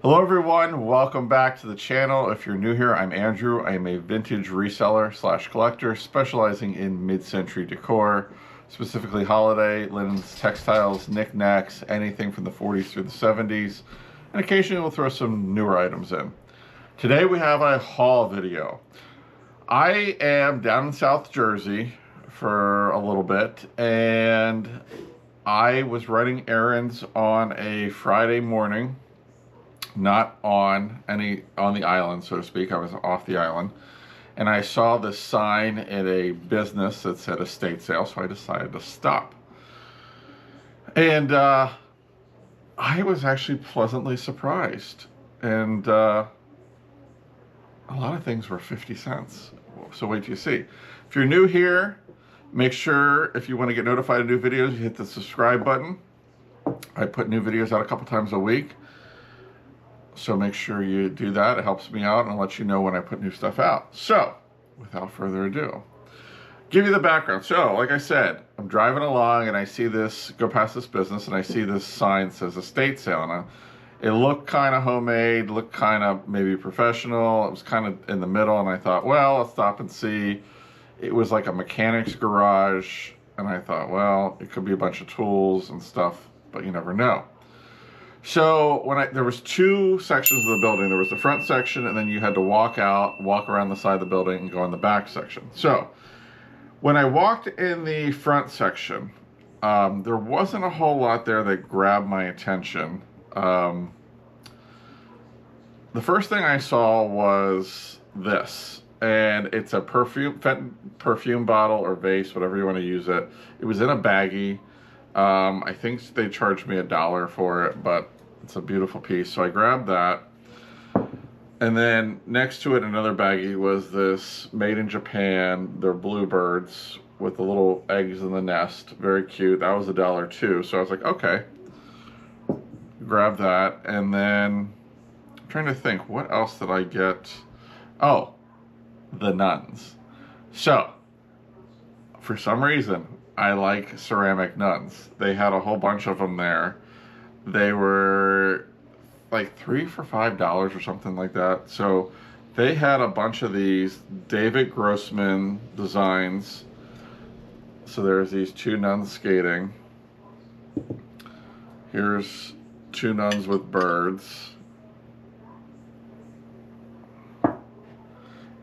Hello everyone, welcome back to the channel. If you're new here, I'm Andrew. I'm a vintage reseller slash collector specializing in mid-century decor, specifically holiday, linens, textiles, knickknacks, anything from the 40s through the 70s, and occasionally we'll throw some newer items in. Today we have a haul video. I am down in South Jersey for a little bit, and I was running errands on a Friday morning, not on the island, so to speak. I was off the island, and I saw this sign at a business that said estate sale, so I decided to stop. And I was actually pleasantly surprised, and a lot of things were 50 cents. So wait till you see. If you're new here, make sure if you want to get notified of new videos, you hit the subscribe button. I put new videos out a couple times a week, so make sure you do that. It helps me out and lets you know when I put new stuff out. So, without further ado, give you the background. So, like I said, I'm driving along and I see this, go past this business, and I see this sign that says estate sale. And it looked kind of homemade, looked kind of maybe professional. It was kind of in the middle, and I thought, well, let's stop and see. It was like a mechanic's garage, and I thought, well, it could be a bunch of tools and stuff, but you never know. So there was two sections of the building. There was the front section, and then you had to walk around the side of the building and go in the back section. So when I walked in the front section, there wasn't a whole lot there that grabbed my attention. The first thing I saw was this, and it's a perfume bottle or vase, whatever you want to use it. It was in a baggie. I think they charged me $1 for it, but it's a beautiful piece. So I grabbed that. And then next to it, another baggie was this made in Japan. They're bluebirds with the little eggs in the nest. Very cute. That was $1 too. So I was like, okay, grab that. And then I'm trying to think, what else did I get? Oh, the nuns. So for some reason, I like ceramic nuns. They had a whole bunch of them there. They were like 3 for $5 or something like that. So they had a bunch of these David Grossman designs. So there's these two nuns skating. Here's two nuns with birds.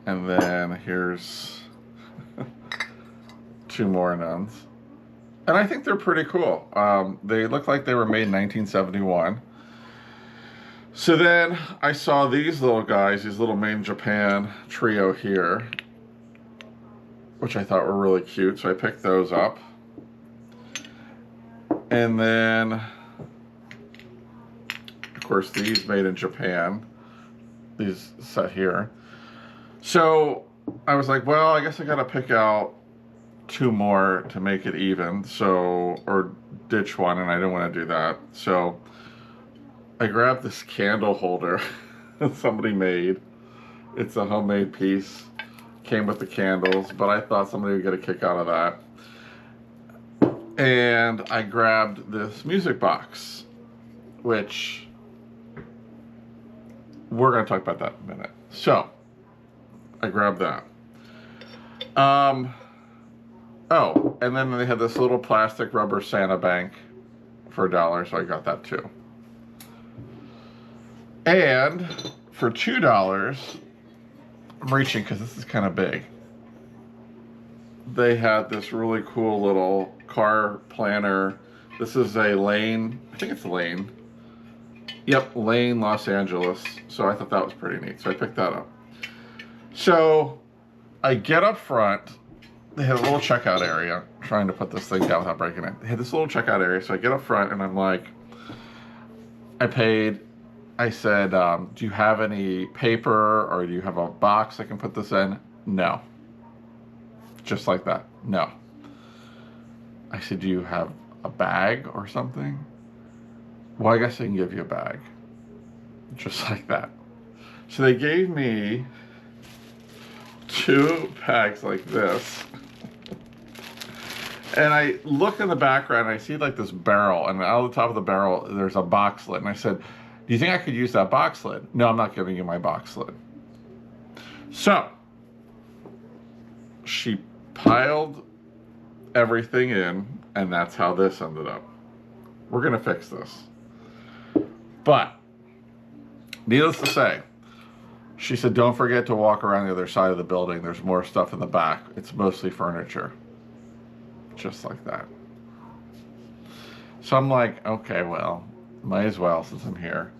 And then here's two more nuns. And I think they're pretty cool. They look like they were made in 1971. So then I saw these little guys, these little made in Japan trio here, which I thought were really cute. So I picked those up. And then, of course, these made in Japan, these set here. So I was like, well, I guess I gotta pick out two more to make it even, so, or ditch one, and I didn't want to do that. So I grabbed this candle holder that somebody made. It's a homemade piece, came with the candles, but I thought somebody would get a kick out of that. And I grabbed this music box, which we're going to talk about that in a minute. So I grabbed that. Oh, and then they had this little plastic rubber Santa bank for $1, so I got that too. And for $2, I'm reaching because this is kind of big. They had this really cool little car planner. This is a Lane, I think it's Lane. Yep, Lane, Los Angeles. So I thought that was pretty neat, so I picked that up. So I get up front. They had a little checkout area. I'm trying to put this thing down without breaking it. They had this little checkout area, so I get up front and I'm like, I said, do you have any paper or do you have a box I can put this in? No. Just like that. No. I said, do you have a bag or something? Well, I guess I can give you a bag. Just like that. So they gave me 2 bags like this. And I look in the background, and I see like this barrel, and out of the top of the barrel, there's a box lid. And I said, Do you think I could use that box lid? No, I'm not giving you my box lid. So she piled everything in, and that's how this ended up. We're going to fix this. But needless to say, she said, don't forget to walk around the other side of the building. There's more stuff in the back. It's mostly furniture. Just like that. So I'm like, okay, well, might as well since I'm here.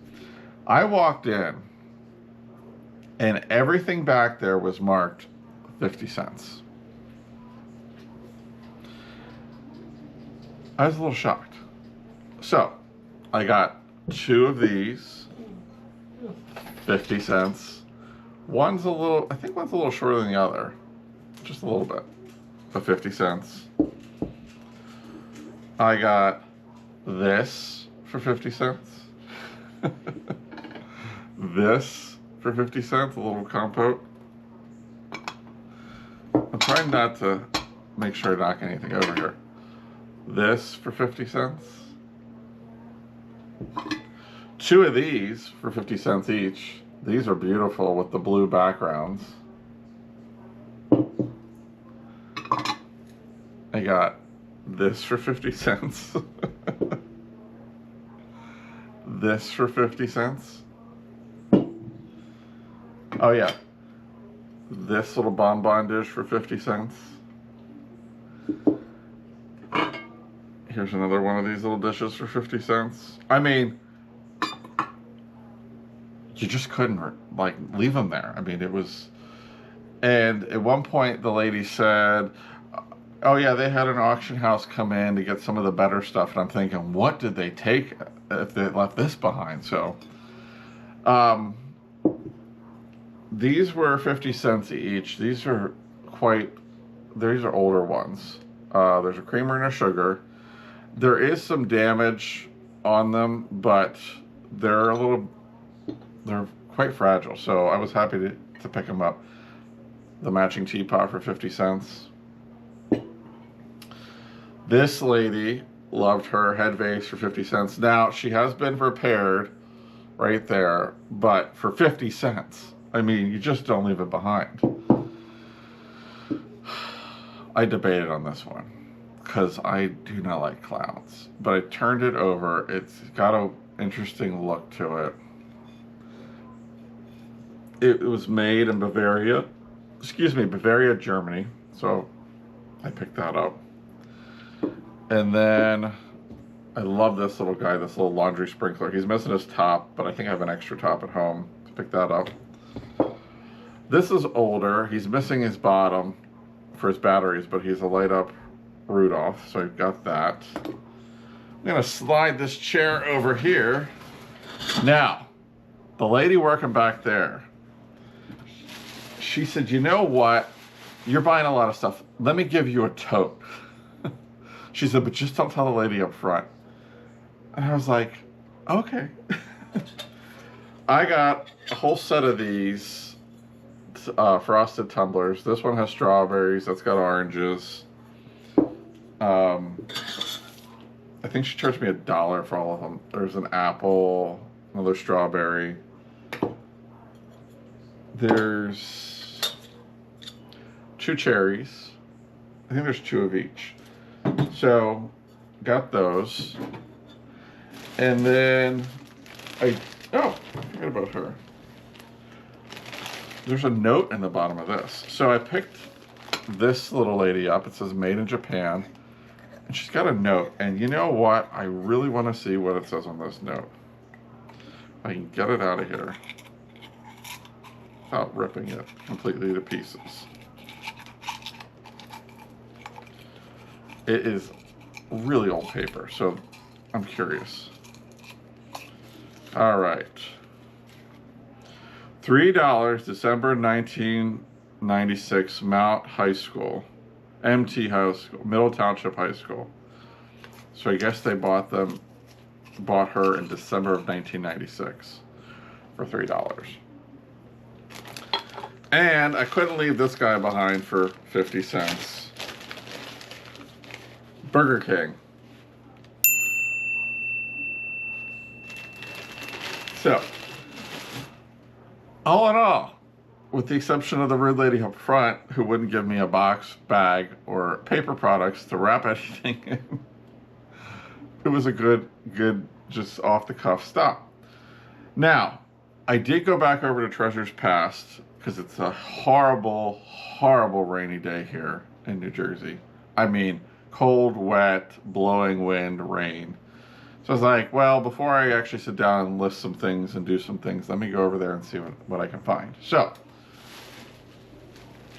I walked in, and everything back there was marked 50 cents. I was a little shocked. So I got 2 of these, 50 cents. I think one's a little shorter than the other. Just a little bit. But 50 cents. I got this for 50 cents. This for 50 cents, a little compote. I'm trying not to make sure I knock anything over here. This for 50 cents. 2 of these for 50 cents each. These are beautiful with the blue backgrounds. I got this for 50 cents. This for 50 cents. Oh yeah. This little bonbon dish for 50 cents. Here's another one of these little dishes for 50 cents. I mean, you just couldn't like leave them there. I mean, it was, and at one point the lady said, oh yeah, they had an auction house come in to get some of the better stuff. And I'm thinking, what did they take if they left this behind? So, these were 50 cents each. These are older ones. There's a creamer and a sugar. There is some damage on them, but they're quite fragile. So I was happy to pick them up. The matching teapot for 50 cents. This lady loved her head vase for 50 cents. Now, she has been repaired right there, but for 50 cents. I mean, you just don't leave it behind. I debated on this one because I do not like clowns, but I turned it over. It's got an interesting look to it. It was made in Bavaria, Germany. So I picked that up. And then I love this little guy, this little laundry sprinkler. He's missing his top, but I think I have an extra top at home to pick that up. This is older. He's missing his bottom for his batteries, but he's a light up Rudolph, so I've got that. I'm gonna slide this chair over here. Now, the lady working back there, she said, you know what? You're buying a lot of stuff. Let me give you a tote. She said, but just don't tell the lady up front. And I was like, okay. I got a whole set of these frosted tumblers. This one has strawberries. That's got oranges. I think she charged me $1 for all of them. There's an apple, another strawberry. There's 2 cherries. I think there's 2 of each. So, got those. And then I forgot about her. There's a note in the bottom of this. So I picked this little lady up. It says made in Japan. And she's got a note. And you know what? I really want to see what it says on this note. I can get it out of here without ripping it completely to pieces. It is really old paper, so I'm curious. All right. $3, December 1996, Mount High School, MT High School, Middle Township High School. So I guess they bought her in December of 1996 for $3. And I couldn't leave this guy behind for 50 cents. Burger King. So, all in all, with the exception of the rude lady up front who wouldn't give me a box, bag, or paper products to wrap anything in, it was a good, just off the cuff stop. Now, I did go back over to Treasures Past because it's a horrible, horrible rainy day here in New Jersey. I mean, cold, wet, blowing wind, rain. So I was like, well, before I actually sit down and list some things and do some things, let me go over there and see what I can find. So,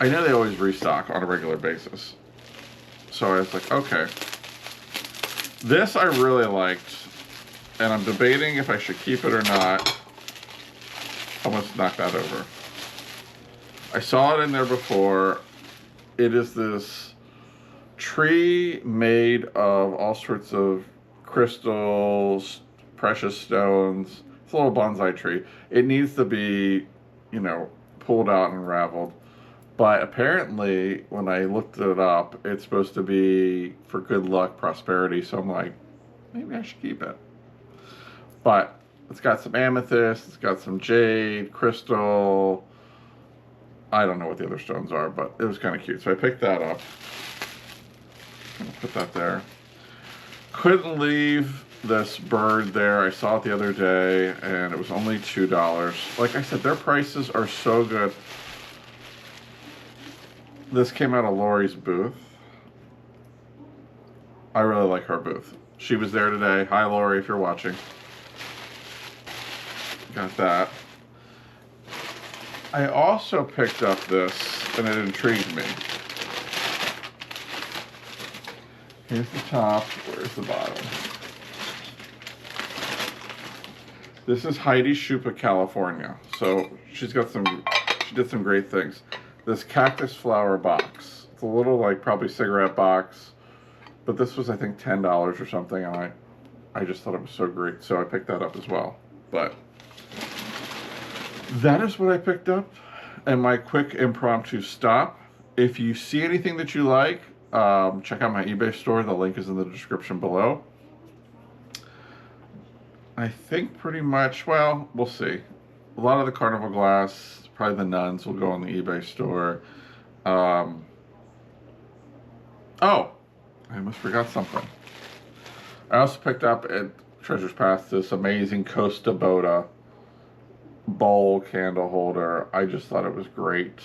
I know they always restock on a regular basis. So I was like, okay. This I really liked, and I'm debating if I should keep it or not. I almost knocked that over. I saw it in there before. It is this tree made of all sorts of crystals, precious stones. It's a little bonsai tree. It needs to be, pulled out and unraveled. But apparently, when I looked it up, it's supposed to be for good luck, prosperity. So I'm like, maybe I should keep it. But it's got some amethyst, it's got some jade, crystal. I don't know what the other stones are, but it was kind of cute. So I picked that up. I'm gonna put that there. Couldn't leave this bird there. I saw it the other day, and it was only $2. Like I said, their prices are so good. This came out of Lori's booth. I really like her booth. She was there today. Hi, Lori, if you're watching. Got that. I also picked up this, and it intrigued me. Here's the top. Where's the bottom? This is Heidi Schupa, California. So she did some great things. This cactus flower box. It's a little like probably cigarette box, but this was I think $10 or something, and I just thought it was so great, so I picked that up as well. But that is what I picked up, and my quick impromptu stop. If you see anything that you like, check out my eBay store. The link is in the description below. I think pretty much, well, we'll see. A lot of the carnival glass, probably the nuns, will go on the eBay store. Oh, I almost forgot something. I also picked up at Treasures Past this amazing Costa Boda bowl candle holder. I just thought it was great.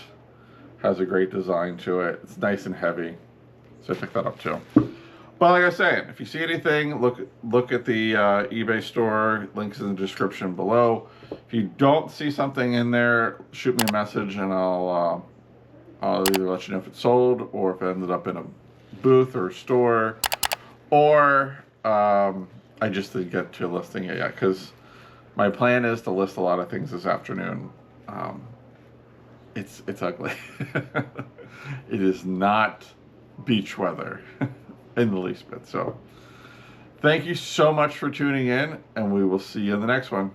Has a great design to it. It's nice and heavy. So I picked that up too. But like I was saying, if you see anything, look at the eBay store. Links in the description below. If you don't see something in there, shoot me a message and I'll either let you know if it's sold or if it ended up in a booth or a store, or I just didn't get to listing it yet, because my plan is to list a lot of things this afternoon. It's ugly. It is not beach weather in the least bit. So thank you so much for tuning in, and we will see you in the next one.